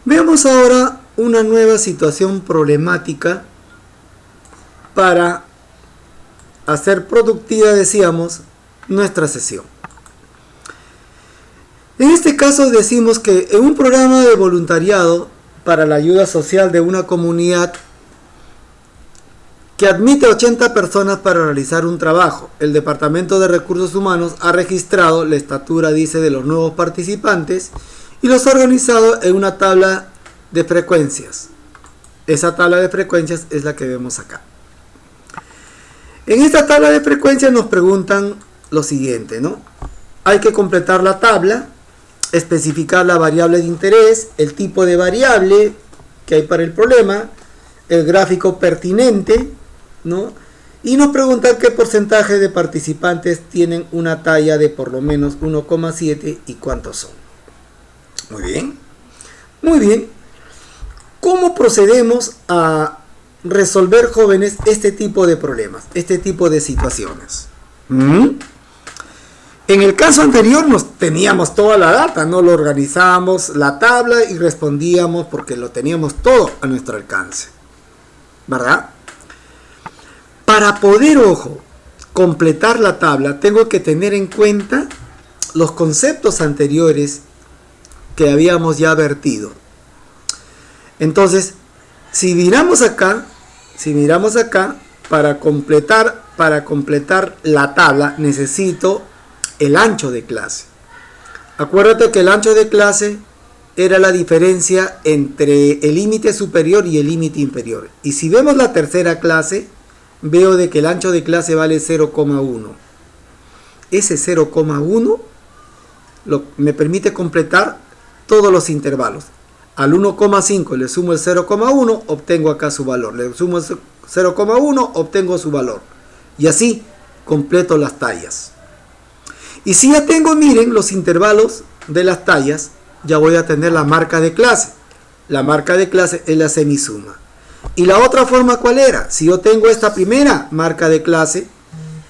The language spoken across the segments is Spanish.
Veamos ahora una nueva situación problemática para hacer productiva, decíamos, nuestra sesión. En este caso decimos que en un programa de voluntariado para la ayuda social de una comunidad que admite 80 personas para realizar un trabajo, el Departamento de Recursos Humanos ha registrado la estatura, dice, de los nuevos participantes y los ha organizado en una tabla de frecuencias. Esa tabla de frecuencias es la que vemos acá. En esta tabla de frecuencias nos preguntan lo siguiente, ¿no? Hay que completar la tabla, especificar la variable de interés, el tipo de variable que hay para el problema, el gráfico pertinente, ¿no? Y nos preguntan qué porcentaje de participantes tienen una talla de por lo menos 1,7 y cuántos son. Muy bien. Muy bien. ¿Cómo procedemos a resolver, jóvenes, este tipo de problemas, este tipo de situaciones? En el caso anterior teníamos toda la data, no lo organizábamos la tabla y respondíamos porque lo teníamos todo a nuestro alcance, ¿verdad? Para poder, ojo, completar la tabla, tengo que tener en cuenta los conceptos anteriores que habíamos ya vertido. Entonces, si miramos acá, para completar la tabla necesito el ancho de clase. Acuérdate que el ancho de clase era la diferencia entre el límite superior y el límite inferior. Y si vemos la tercera clase, veo de que el ancho de clase vale 0,1. Ese 0,1 me permite completar todos los intervalos. Al 1,5 le sumo el 0,1, obtengo acá su valor. Le sumo el 0,1, obtengo su valor. Y así completo las tallas. Y si ya tengo, miren, los intervalos de las tallas, ya voy a tener la marca de clase. La marca de clase es la semisuma. Y la otra forma, ¿cuál era? Si yo tengo esta primera marca de clase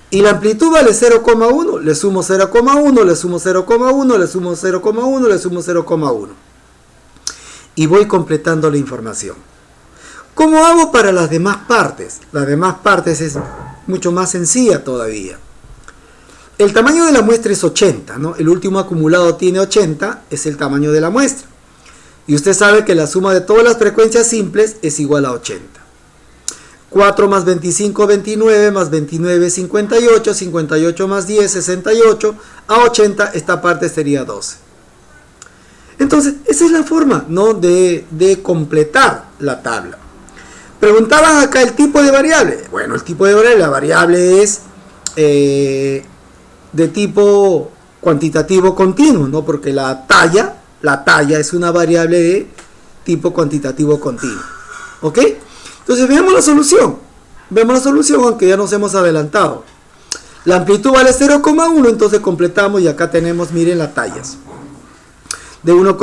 y la amplitud vale 0,1, le sumo 0,1, le sumo 0,1, le sumo 0,1, le sumo 0,1. Y voy completando la información. ¿Cómo hago para las demás partes? Las demás partes es mucho más sencilla todavía. El tamaño de la muestra es 80, ¿no? El último acumulado tiene 80, es el tamaño de la muestra. Y usted sabe que la suma de todas las frecuencias simples es igual a 80. 4 más 25, 29, más 29, 58, 58 más 10, 68, a 80 esta parte sería 12. Entonces, esa es la forma, ¿no?, de completar la tabla. Preguntaban acá el tipo de variable. Bueno, el tipo de variable, la variable es de tipo cuantitativo continuo, ¿no? Porque la talla es una variable de tipo cuantitativo continuo. ¿Ok? Entonces veamos la solución. Vemos la solución, aunque ya nos hemos adelantado. La amplitud vale 0,1, entonces completamos y acá tenemos, miren, las tallas. De 1,5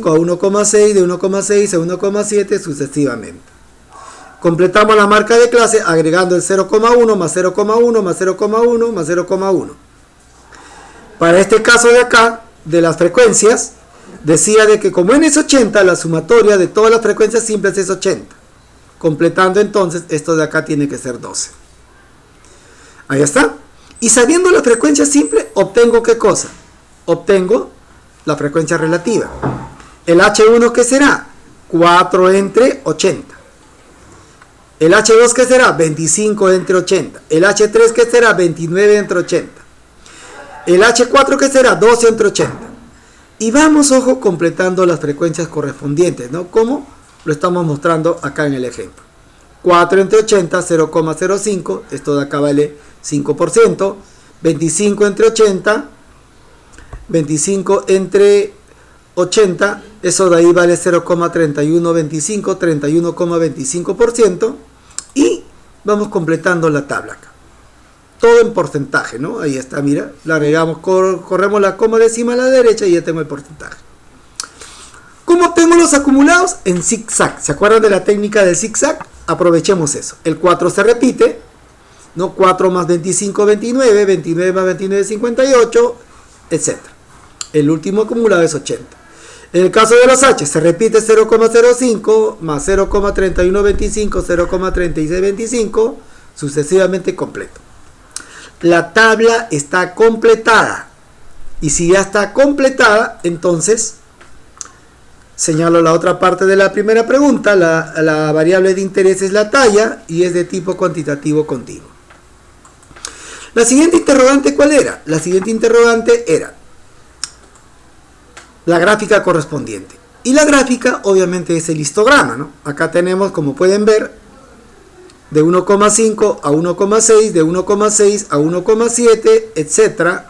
a 1,6, de 1,6 a 1,7 sucesivamente. Completamos la marca de clase agregando el 0,1 más 0,1 más 0,1 más 0,1. Para este caso de acá, de las frecuencias, decía de que como n es 80, la sumatoria de todas las frecuencias simples es 80. Completando entonces, esto de acá tiene que ser 12. Ahí está. Y sabiendo la frecuencia simple, obtengo ¿qué cosa? Obtengo la frecuencia relativa. El H1, ¿qué será? 4 entre 80. El H2, ¿qué será? 25 entre 80. El H3, ¿qué será? 29 entre 80. El H4, ¿qué será? 12 entre 80. Y vamos, ojo, completando las frecuencias correspondientes, ¿no? Como lo estamos mostrando acá en el ejemplo. 4 entre 80, 0,05. Esto de acá vale 5%. 25 entre 80. 25 entre 80. Eso de ahí vale 0,3125. 31,25%. Y vamos completando la tabla acá. Todo en porcentaje, ¿no? Ahí está, mira. La agregamos, corremos la coma décima a la derecha y ya tengo el porcentaje. ¿Cómo tengo los acumulados? En zigzag. ¿Se acuerdan de la técnica del zigzag? Aprovechemos eso. El 4 se repite, ¿no? 4 más 25, 29. 29 más 29, 58, etc. El último acumulado es 80. En el caso de los H, se repite 0,05 más 0,3125, 0,3625, sucesivamente completo. La tabla está completada. Y si ya está completada, entonces señalo la otra parte de la primera pregunta. La variable de interés es la talla y es de tipo cuantitativo continuo. La siguiente interrogante, ¿cuál era? La siguiente interrogante era la gráfica correspondiente. Y la gráfica obviamente es el histograma, ¿no? Acá tenemos, como pueden ver, de 1,5 a 1,6, de 1,6 a 1,7, etc.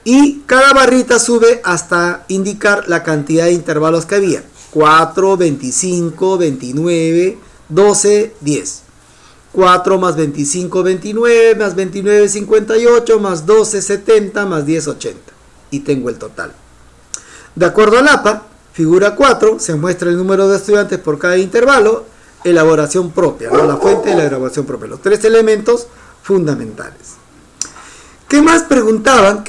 Y cada barrita sube hasta indicar la cantidad de intervalos que había. 4, 25, 29, 12, 10. 4 más 25, 29, más 29, 58, más 12, 70, más 10, 80. Y tengo el total. De acuerdo al APA, figura 4, se muestra el número de estudiantes por cada intervalo, elaboración propia, ¿no? La fuente de la elaboración propia, los tres elementos fundamentales. ¿Qué más preguntaban?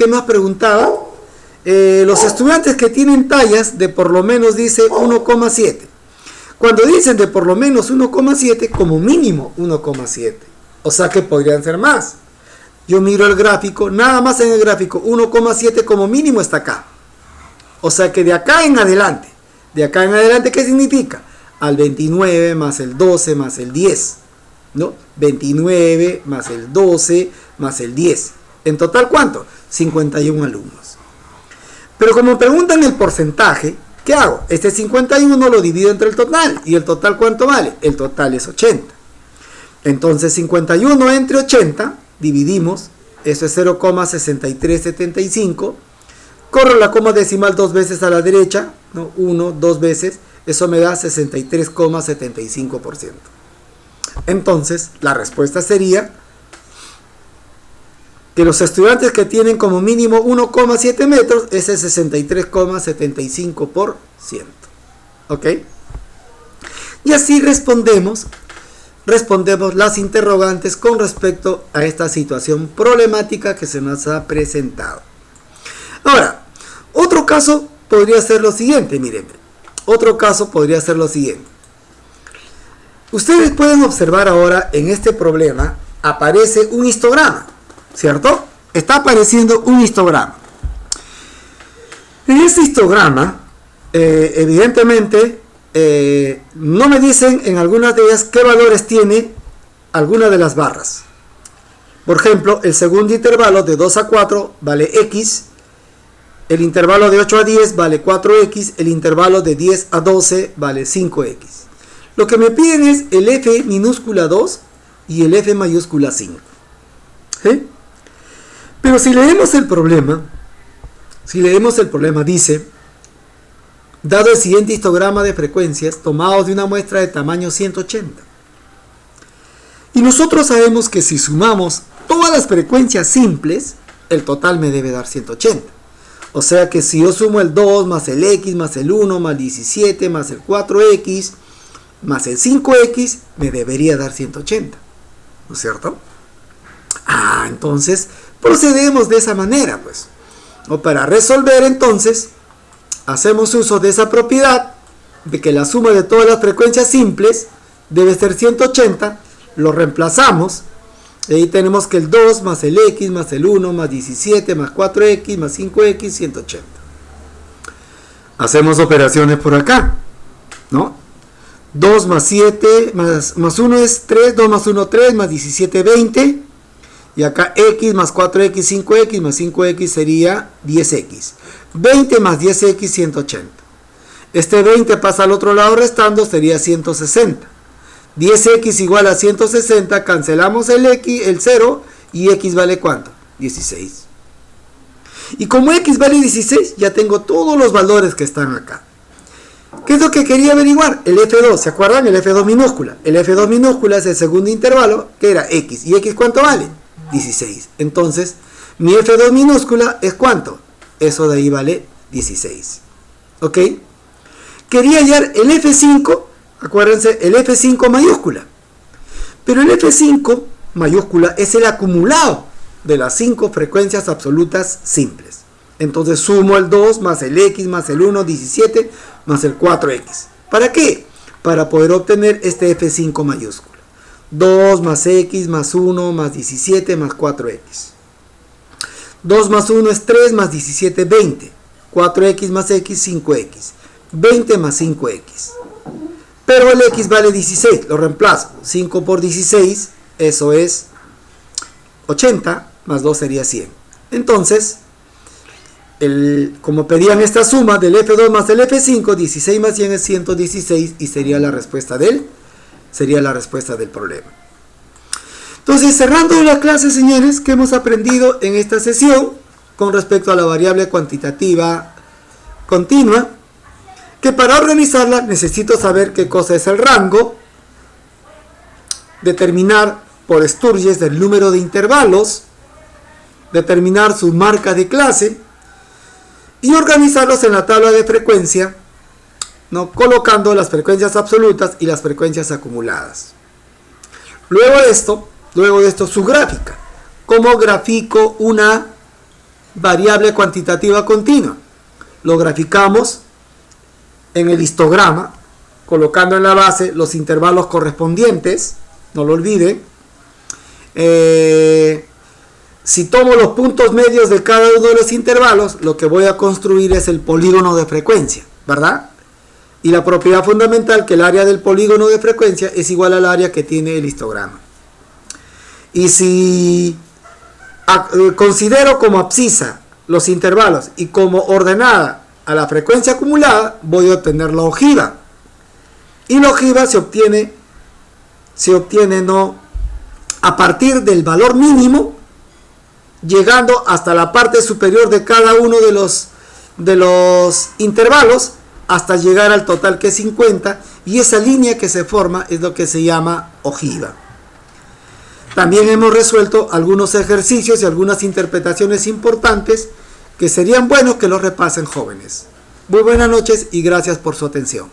Los estudiantes que tienen tallas de por lo menos, dice 1,7. Cuando dicen de por lo menos 1,7, como mínimo 1,7. O sea que podrían ser más. Yo miro el gráfico, nada más en el gráfico, 1,7 como mínimo está acá. O sea que de acá en adelante, ¿qué significa? Al 29 más el 12 más el 10, ¿no? 29 más el 12 más el 10. En total, ¿cuánto? 51 alumnos. Pero como preguntan el porcentaje, ¿qué hago? Este 51 lo divido entre el total. ¿Y el total cuánto vale? El total es 80. Entonces 51 entre 80, dividimos, eso es 0,6375. Corro la coma decimal dos veces a la derecha, ¿no? 1, 2 veces, eso me da 63,75%. Entonces, la respuesta sería que los estudiantes que tienen como mínimo 1,7 metros es el 63,75%. ¿Ok? Y así respondemos las interrogantes con respecto a esta situación problemática que se nos ha presentado. Ahora, otro caso podría ser lo siguiente, miren. Ustedes pueden observar ahora en este problema, aparece un histograma, ¿cierto? Está apareciendo un histograma. En este histograma, evidentemente, no me dicen en algunas de ellas qué valores tiene alguna de las barras. Por ejemplo, el segundo intervalo de 2 a 4 vale X. El intervalo de 8 a 10 vale 4x, el intervalo de 10 a 12 vale 5x. Lo que me piden es el f minúscula 2 y el f mayúscula 5. ¿Sí? Pero si leemos el problema, dice, dado el siguiente histograma de frecuencias tomados de una muestra de tamaño 180. Y nosotros sabemos que si sumamos todas las frecuencias simples, el total me debe dar 180. O sea que si yo sumo el 2 más el x más el 1 más 17 más el 4x más el 5x, me debería dar 180. ¿No es cierto? Entonces procedemos de esa manera, pues. O para resolver, entonces, hacemos uso de esa propiedad de que la suma de todas las frecuencias simples debe ser 180, lo reemplazamos. Ahí tenemos que el 2 más el x más el 1 más 17 más 4x más 5x, 180. Hacemos operaciones por acá, ¿no? 2 más 7 más 1 es 3, 2 más 1 3, más 17 20. Y acá x más 4x, 5x más 5x sería 10x. 20 más 10x, 180. Este 20 pasa al otro lado restando, sería 160. 10x igual a 160, cancelamos el x, el 0, y x vale ¿cuánto? 16. Y como x vale 16, ya tengo todos los valores que están acá. ¿Qué es lo que quería averiguar? El F2, ¿se acuerdan? El F2 minúscula. El F2 minúscula es el segundo intervalo, que era x. ¿Y x cuánto vale? 16. Entonces, mi F2 minúscula es ¿cuánto? Eso de ahí vale 16. ¿Ok? Quería hallar el F5. Acuérdense, el F5 mayúscula. Pero el F5 mayúscula es el acumulado de las 5 frecuencias absolutas simples. Entonces sumo el 2 más el x más el 1, 17, más el 4x. ¿Para qué? Para poder obtener este F5 mayúsculo. 2 más x más 1 más 17 más 4x. 2 más 1 es 3 más 17, 20. 4x más x, 5x. 20 más 5x. Pero el x vale 16, lo reemplazo. 5 por 16, eso es 80, más 2 sería 100. Entonces, como pedían esta suma del F2 más el F5, 16 más 100 es 116 y sería la respuesta del problema. Entonces, cerrando la clase, señores, que hemos aprendido en esta sesión con respecto a la variable cuantitativa continua, que para organizarla necesito saber qué cosa es el rango, determinar por Sturges el número de intervalos, determinar sus marcas de clase y organizarlos en la tabla de frecuencia, ¿no? Colocando las frecuencias absolutas y las frecuencias acumuladas. Luego de esto su gráfica. ¿Cómo grafico una variable cuantitativa continua? Lo graficamos en el histograma, colocando en la base los intervalos correspondientes, no lo olviden. Si tomo los puntos medios de cada uno de los intervalos, lo que voy a construir es el polígono de frecuencia, ¿verdad? Y la propiedad fundamental, que el área del polígono de frecuencia es igual al área que tiene el histograma. Y si considero como abscisa los intervalos y como ordenada a la frecuencia acumulada, voy a obtener la ojiva. Y la ojiva se obtiene ¿no? a partir del valor mínimo, llegando hasta la parte superior de cada uno de los intervalos, hasta llegar al total, que es 50, y esa línea que se forma es lo que se llama ojiva. También hemos resuelto algunos ejercicios y algunas interpretaciones importantes que serían buenos que los repasen, jóvenes. Muy buenas noches y gracias por su atención.